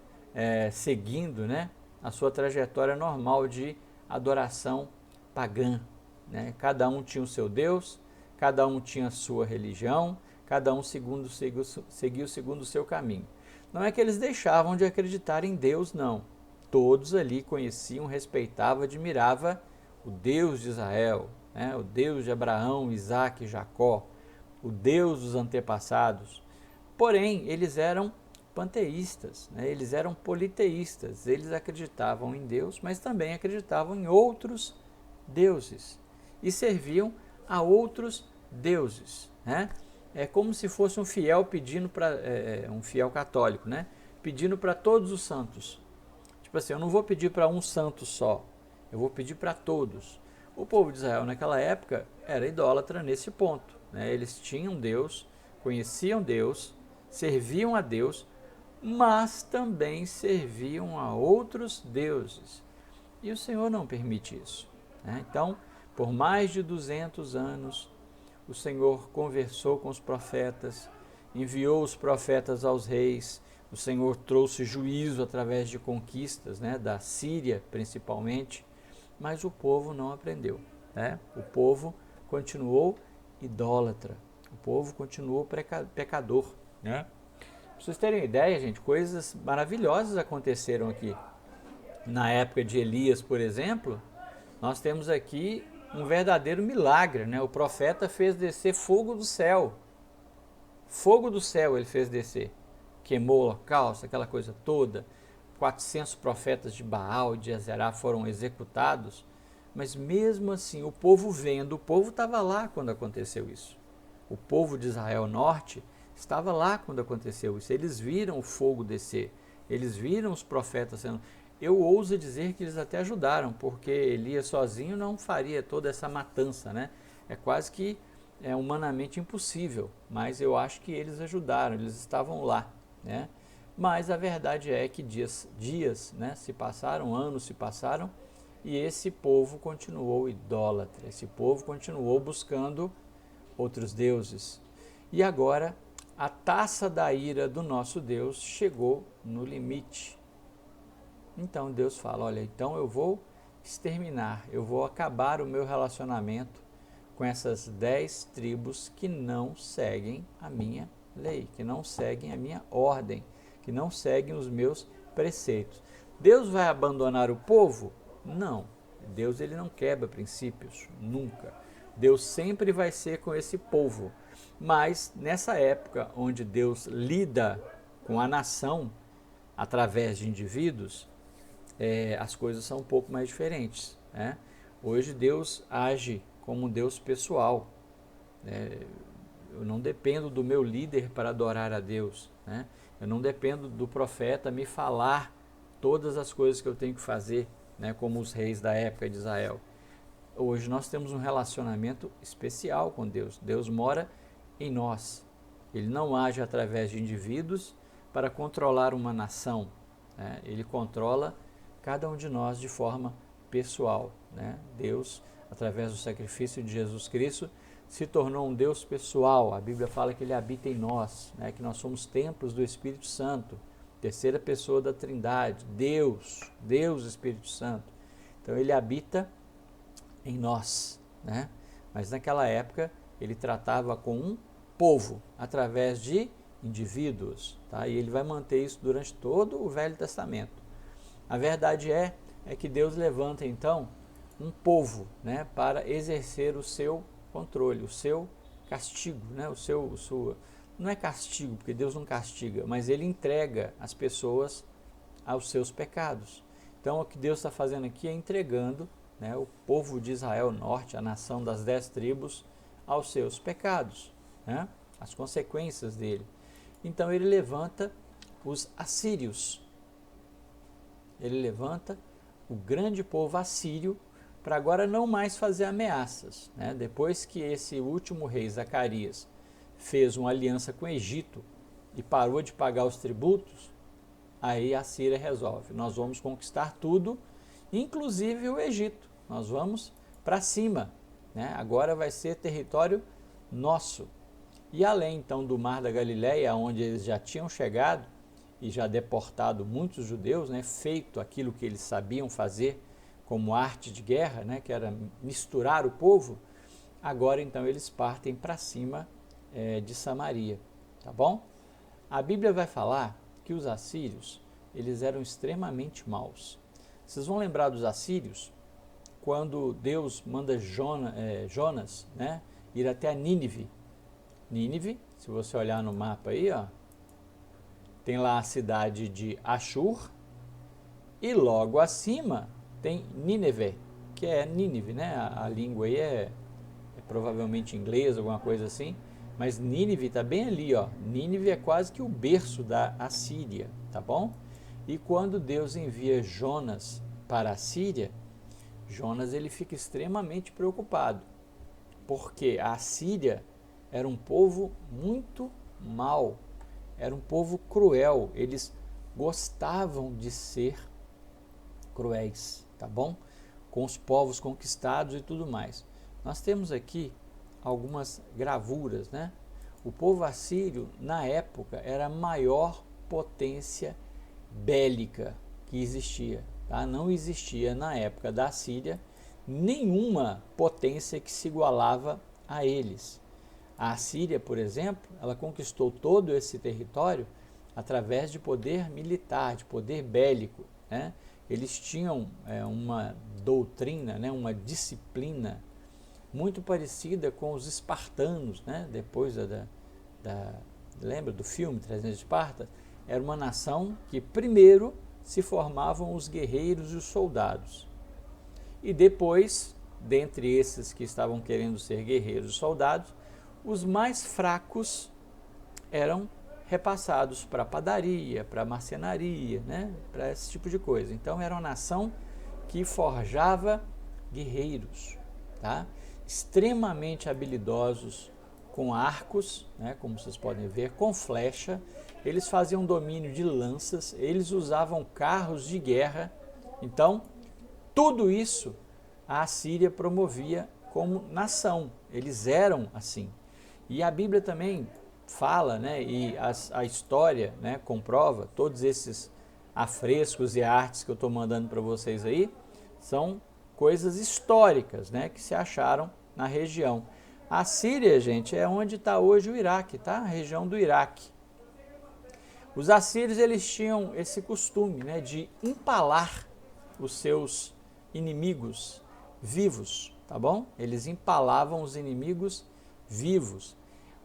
seguindo, né, a sua trajetória normal de adoração pagã. Né? Cada um tinha o seu Deus, cada um tinha a sua religião, cada um seguiu segundo o seu caminho. Não é que eles deixavam de acreditar em Deus, não. Todos ali conheciam, respeitavam, admiravam o Deus de Israel, né? O Deus de Abraão, Isaque e Jacó, o Deus dos antepassados. Porém, eles eram panteístas, né? Eles eram politeístas, eles acreditavam em Deus, mas também acreditavam em outros deuses e serviam a outros deuses, né? É como se fosse um fiel pedindo para um fiel católico, né? Pedindo para todos os santos. Tipo assim, eu não vou pedir para um santo só, eu vou pedir para todos. O povo de Israel naquela época era idólatra nesse ponto, né? Eles tinham Deus, conheciam Deus, serviam a Deus, mas também serviam a outros deuses. E o Senhor não permite isso, né? Então, por mais de 200 anos, o Senhor conversou com os profetas, enviou os profetas aos reis, o Senhor trouxe juízo através de conquistas, né, da Síria principalmente, mas o povo não aprendeu, né? O povo continuou idólatra, o povo continuou pecador, né? Para vocês terem uma ideia, gente, coisas maravilhosas aconteceram aqui. Na época de Elias, por exemplo, nós temos aqui um verdadeiro milagre, né? O profeta fez descer fogo do céu. Fogo do céu ele fez descer. Queimou o holocausto, aquela coisa toda. 400 profetas de Baal e de Azerá foram executados. Mas mesmo assim, o povo vendo, o povo estava lá quando aconteceu isso. O povo de Israel Norte estava lá quando aconteceu isso. Eles viram o fogo descer. Eles viram os profetas sendo... Eu ouso dizer que eles até ajudaram, porque Elias sozinho não faria toda essa matança, né? É quase que humanamente impossível, mas eu acho que eles ajudaram, eles estavam lá, né? Mas a verdade é que dias, né, se passaram, anos se passaram, e esse povo continuou idólatra, esse povo continuou buscando outros deuses. E agora a taça da ira do nosso Deus chegou no limite. Então Deus fala, olha, então eu vou exterminar, eu vou acabar o meu relacionamento com essas 10 tribos que não seguem a minha lei, que não seguem a minha ordem, que não seguem os meus preceitos. Deus vai abandonar o povo? Não. Deus ele não quebra princípios, nunca. Deus sempre vai ser com esse povo. Mas nessa época onde Deus lida com a nação através de indivíduos, as coisas são um pouco mais diferentes, né? Hoje Deus age como um Deus pessoal, né? Eu não dependo do meu líder para adorar a Deus, né? Eu não dependo do profeta me falar todas as coisas que eu tenho que fazer, né? Como os reis da época de Israel. hoje nós temos um relacionamento especial com Deus. Deus mora em nós. Ele não age através de indivíduos para controlar uma nação, né? Ele controla cada um de nós de forma pessoal, né? Deus, através do sacrifício de Jesus Cristo, se tornou um Deus pessoal. A Bíblia fala que Ele habita em nós, né? Que nós somos templos do Espírito Santo, terceira pessoa da Trindade, Deus Espírito Santo. Então Ele habita em nós, né? Mas naquela época Ele tratava com um povo, através de indivíduos, tá? E Ele vai manter isso durante todo o Velho Testamento. A verdade é que Deus levanta então um povo, né, para exercer o seu controle, o seu castigo, né, não é castigo, porque Deus não castiga, mas Ele entrega as pessoas aos seus pecados. Então o que Deus está fazendo aqui é entregando, né, o povo de Israel Norte, a nação das 10 tribos, aos seus pecados, né, as consequências dele. Então ele levanta os assírios, ele levanta o grande povo assírio para agora não mais fazer ameaças, né? Depois que esse último rei, Zacarias, fez uma aliança com o Egito e parou de pagar os tributos, aí a Síria resolve: nós vamos conquistar tudo, inclusive o Egito, nós vamos para cima, né? Agora vai ser território nosso. E além então do Mar da Galileia, onde eles já tinham chegado e já deportado muitos judeus, né? Feito aquilo que eles sabiam fazer como arte de guerra, né? Que era misturar o povo, agora então eles partem para cima de Samaria, tá bom? A Bíblia vai falar que os assírios, eles eram extremamente maus. Vocês vão lembrar dos assírios quando Deus manda Jonas, né, ir até a Nínive. Nínive, se você olhar no mapa aí, ó, tem lá a cidade de Ashur e logo acima tem Nínive, que é Nínive, né? A língua aí é provavelmente inglês, alguma coisa assim, mas Nínive está bem ali, ó. Nínive é quase que o berço da Assíria, tá bom? E quando Deus envia Jonas para a Síria, Jonas ele fica extremamente preocupado, porque a Síria era um povo muito mau, era um povo cruel, eles gostavam de ser cruéis, tá bom? Com os povos conquistados e tudo mais. Nós temos aqui algumas gravuras, né? O povo assírio, na época, era a maior potência bélica que existia, tá? Não existia na época da Síria nenhuma potência que se igualava a eles. A Assíria, por exemplo, ela conquistou todo esse território através de poder militar, de poder bélico, né? Eles tinham uma doutrina, né, uma disciplina muito parecida com os espartanos, né? Depois lembra do filme 300 de Esparta? Era uma nação que primeiro se formavam os guerreiros e os soldados. E depois, dentre esses que estavam querendo ser guerreiros e soldados, os mais fracos eram repassados para a padaria, para a marcenaria, né? Para esse tipo de coisa. Então era uma nação que forjava guerreiros, tá? Extremamente habilidosos com arcos, né? Como vocês podem ver, com flecha. Eles faziam domínio de lanças, eles usavam carros de guerra. Então, tudo isso a Assíria promovia como nação. Eles eram assim. E a Bíblia também fala, né, e a história, né, comprova, todos esses afrescos e artes que eu estou mandando para vocês aí, são coisas históricas, né, que se acharam na região. A Síria, gente, é onde está hoje o Iraque, tá? A região do Iraque. Os assírios, eles tinham esse costume, né, de empalar os seus inimigos vivos, tá bom? Eles empalavam os inimigos vivos.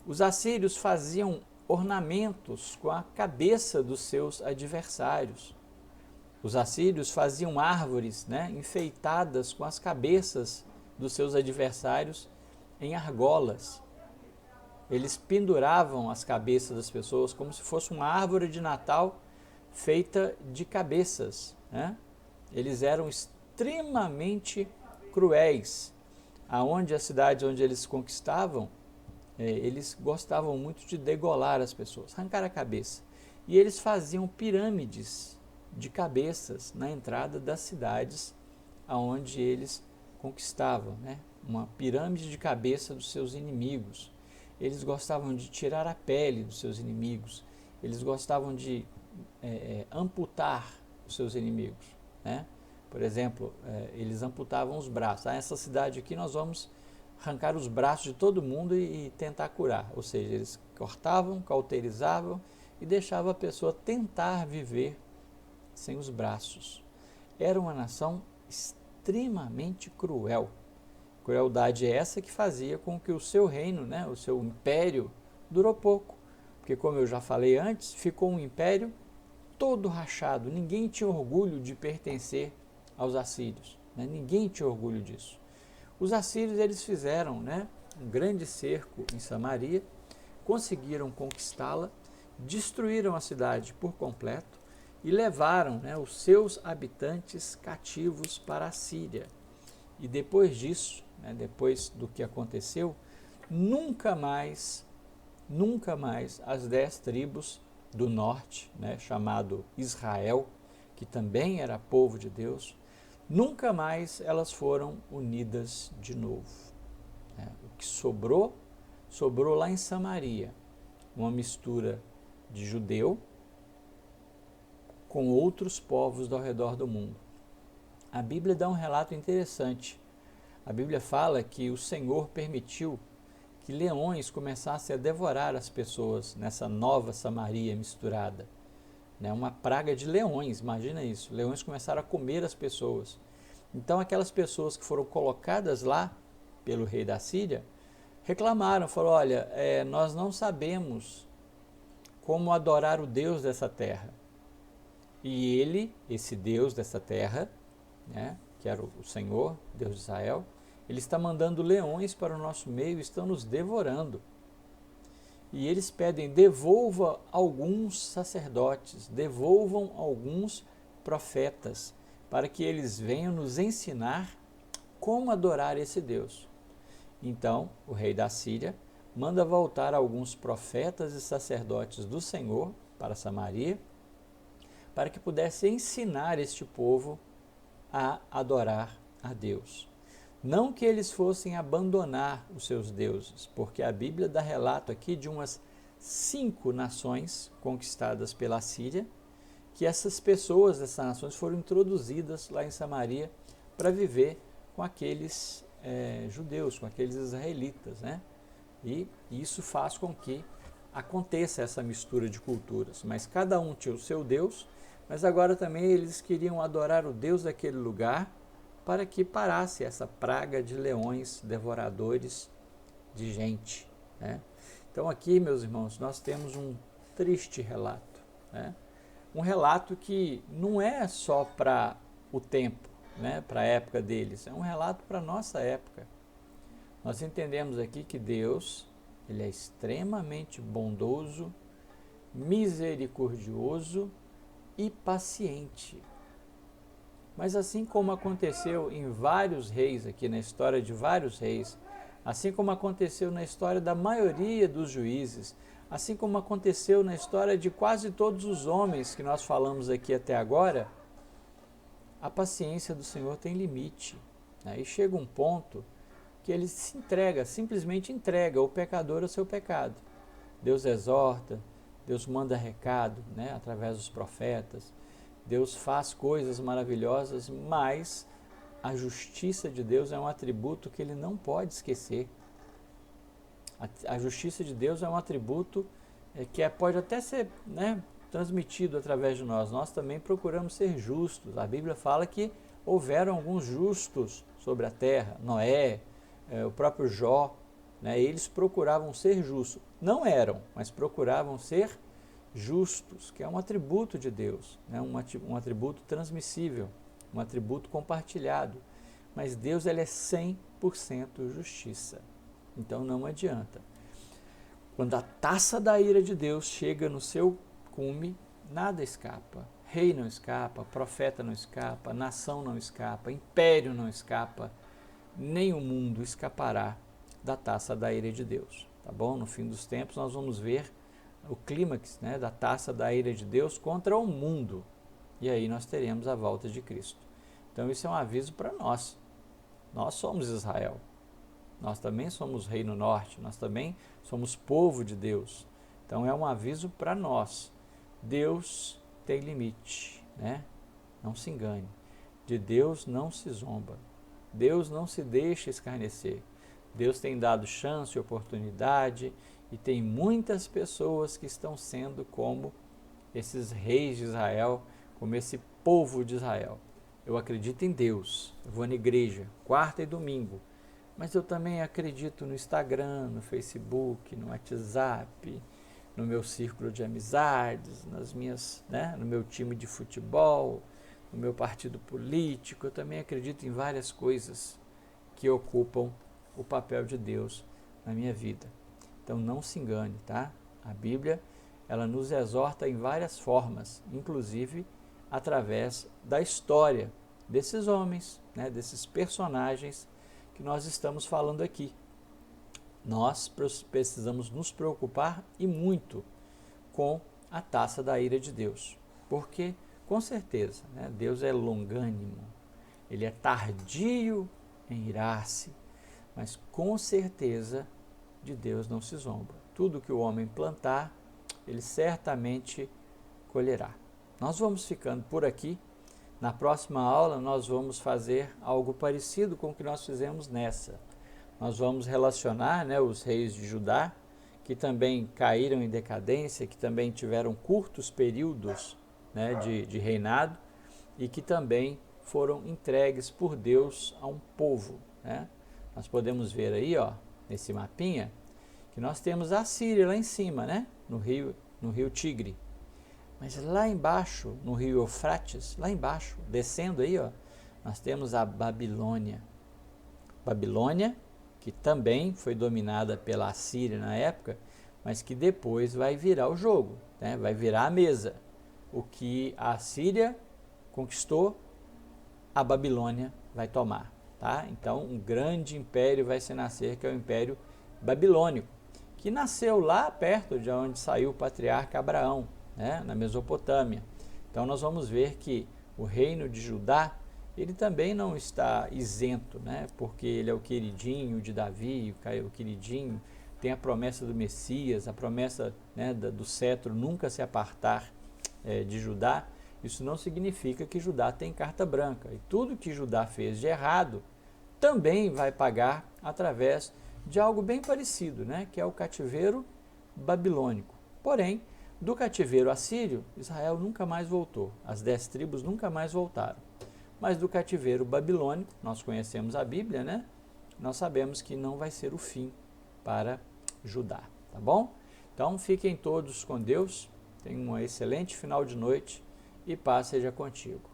Os assírios faziam ornamentos com a cabeça dos seus adversários. Os assírios faziam árvores, né, enfeitadas com as cabeças dos seus adversários em argolas. Eles penduravam as cabeças das pessoas como se fosse uma árvore de Natal feita de cabeças, né? Eles eram extremamente cruéis. aonde as cidades onde eles conquistavam, eles gostavam muito de degolar as pessoas, arrancar a cabeça. E eles faziam pirâmides de cabeças na entrada das cidades aonde eles conquistavam, né? Uma pirâmide de cabeça dos seus inimigos. Eles gostavam de tirar a pele dos seus inimigos. Eles gostavam de amputar os seus inimigos, né? Por exemplo, eles amputavam os braços. Essa cidade aqui nós vamos arrancar os braços de todo mundo e tentar curar. Ou seja, eles cortavam, cauterizavam e deixavam a pessoa tentar viver sem os braços. Era uma nação extremamente cruel. Crueldade é essa que fazia com que o seu reino, né, o seu império, durou pouco. Porque, como eu já falei antes, ficou um império todo rachado. Ninguém tinha orgulho de pertencer aos assírios, né? Ninguém tinha orgulho disso. Os assírios, eles fizeram, né, um grande cerco em Samaria, conseguiram conquistá-la, destruíram a cidade por completo e levaram, né, os seus habitantes cativos para a Síria. E depois disso, né, depois do que aconteceu, nunca mais as 10 tribos do norte, né, chamado Israel, que também era povo de Deus, nunca mais elas foram unidas de novo. O que sobrou lá em Samaria, uma mistura de judeu com outros povos ao redor do mundo. A Bíblia dá um relato interessante. A Bíblia fala que o Senhor permitiu que leões começassem a devorar as pessoas nessa nova Samaria misturada. Uma praga de leões, imagina isso. Leões começaram a comer as pessoas. Então aquelas pessoas que foram colocadas lá pelo rei da Síria reclamaram, falaram: olha, nós não sabemos como adorar o Deus dessa terra. E ele, esse Deus dessa terra, né, que era o Senhor, Deus de Israel, ele está mandando leões para o nosso meio e estão nos devorando. E eles pedem: devolva alguns sacerdotes, devolvam alguns profetas, para que eles venham nos ensinar como adorar esse Deus. Então, o rei da Síria manda voltar alguns profetas e sacerdotes do Senhor para Samaria, para que pudesse ensinar este povo a adorar a Deus. Não que eles fossem abandonar os seus deuses, porque a Bíblia dá relato aqui de umas 5 nações conquistadas pela Síria, que essas pessoas dessas nações foram introduzidas lá em Samaria para viver com aqueles judeus, com aqueles israelitas, né? E isso faz com que aconteça essa mistura de culturas, mas cada um tinha o seu Deus, mas agora também eles queriam adorar o Deus daquele lugar para que parasse essa praga de leões devoradores de gente, né? Então aqui, meus irmãos, nós temos um triste relato, né? Um relato que não é só para o tempo, né, para a época deles, é um relato para a nossa época. Nós entendemos aqui que Deus, ele é extremamente bondoso, misericordioso e paciente. Mas assim como aconteceu em vários reis, aqui na história de vários reis, assim como aconteceu na história da maioria dos juízes, assim como aconteceu na história de quase todos os homens que nós falamos aqui até agora, a paciência do Senhor tem limite, né? E chega um ponto que ele se entrega, simplesmente entrega o pecador ao seu pecado. Deus exorta, Deus manda recado, né, através dos profetas, Deus faz coisas maravilhosas, mas a justiça de Deus é um atributo que ele não pode esquecer. A justiça de Deus é um atributo que pode até ser, né, transmitido através de nós. Nós também procuramos ser justos. A Bíblia fala que houveram alguns justos sobre a terra, Noé, o próprio Jó, né, eles procuravam ser justos. Não eram, mas procuravam ser justos, que é um atributo de Deus, né, um atributo transmissível, um atributo compartilhado. Mas Deus, ele é 100% justiça. Então não adianta. Quando a taça da ira de Deus chega no seu cume, nada escapa. Rei não escapa, profeta não escapa, nação não escapa, império não escapa. nem o mundo escapará da taça da ira de Deus. Tá bom? No fim dos tempos nós vamos ver o clímax, né, da taça da ira de Deus contra o mundo. E aí nós teremos a volta de Cristo. Então isso é um aviso para nós. Nós somos Israel. Nós também somos Reino Norte. Nós também somos povo de Deus. Então é um aviso para nós. Deus tem limite, né? Não se engane. De Deus não se zomba. Deus não se deixa escarnecer. Deus tem dado chance e oportunidade e tem muitas pessoas que estão sendo como esses reis de Israel, como esse povo de Israel. Eu acredito em Deus, eu vou na igreja, quarta e domingo, mas eu também acredito no Instagram, no Facebook, no WhatsApp, no meu círculo de amizades, no meu time de futebol, no meu partido político. Eu também acredito em várias coisas que ocupam o papel de Deus na minha vida. Então não se engane, tá? A Bíblia, ela nos exorta em várias formas, inclusive através da história desses homens, né, desses personagens que nós estamos falando aqui. Nós precisamos nos preocupar e muito com a taça da ira de Deus, porque com certeza, né, Deus é longânimo, Ele é tardio em irar-se, mas com certeza de Deus não se zomba. Tudo que o homem plantar, ele certamente colherá. Nós vamos ficando por aqui. Na próxima aula nós vamos fazer algo parecido com o que nós fizemos nessa. Nós vamos relacionar, né, os reis de Judá, que também caíram em decadência, que também tiveram curtos períodos, né, de reinado e que também foram entregues por Deus a um povo, né? Nós podemos ver aí, ó, nesse mapinha, que nós temos a Síria lá em cima, né, no rio Tigre. Mas lá embaixo, no rio Eufrates, lá embaixo, descendo aí, ó, nós temos a Babilônia. Babilônia, que também foi dominada pela Assíria na época, mas que depois vai virar o jogo, né? Vai virar a mesa. O que a Assíria conquistou, a Babilônia vai tomar. Tá? Então, um grande império vai se nascer, que é o Império Babilônico, que nasceu lá perto de onde saiu o patriarca Abraão, né? Na Mesopotâmia. Então, nós vamos ver que o reino de Judá, ele também não está isento, né? Porque ele é o queridinho de Davi, o queridinho, tem a promessa do Messias, a promessa, né, do cetro nunca se apartar de Judá. Isso não significa que Judá tem carta branca. E tudo que Judá fez de errado também vai pagar através de algo bem parecido, né? Que é o cativeiro babilônico. Porém, do cativeiro assírio, Israel nunca mais voltou. As 10 tribos nunca mais voltaram. Mas do cativeiro babilônico, nós conhecemos a Bíblia, né? Nós sabemos que não vai ser o fim para Judá, tá bom? Então, fiquem todos com Deus. Tenham um excelente final de noite e paz seja contigo.